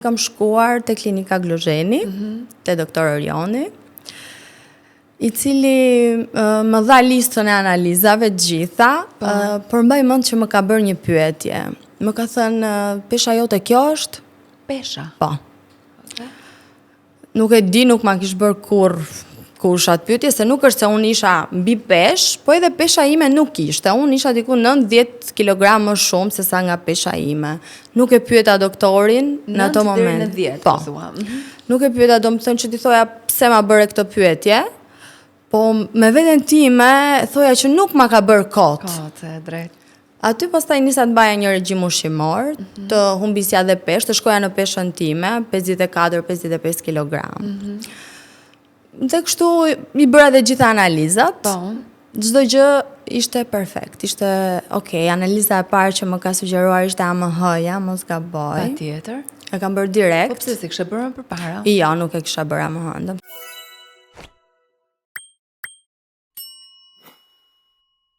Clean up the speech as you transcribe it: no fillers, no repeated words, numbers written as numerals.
Kam shkuar te klinika Glozheni, te doktor Orioni, I cili më dha listën e analizave të gjitha, por mbaj mend që më ka bërë një pyetje. Më ka thënë, pesha jote kjo është? Pesha? Po. Nuk e di, nuk ma kish bërë kur atë pyetje, se nuk është se unë isha mbi pesh, po edhe pesha ime nuk ishte. Unë isha diku 9-10 kg më shumë se sa nga pesha ime. Nuk e pyeta doktorin në ato moment. 9 deri në 10, po thua. Nuk e pyeta, do më thënë që ti thoja pse ma bëre këtë pyetje, po me veten time thoja që nuk ma ka bërë kot. Kot, e drejt. Aty pastaj nisa të baja një regjim ushqimor, të humbisja dhe peshë, të shkoja në peshën time, 54-55 kg. Dhe kështu I bëra dhe gjitha analizat. Po. Çdo gjë ishte perfekt. Ishte okay, analiza e parë që më ka sugjeruar ishte AMH-ja, mos gaboj. Patjetër. E kam bërë direkt. Po pse si kishe bërë më përpara? Jo, nuk e kisha bërë AMH-n.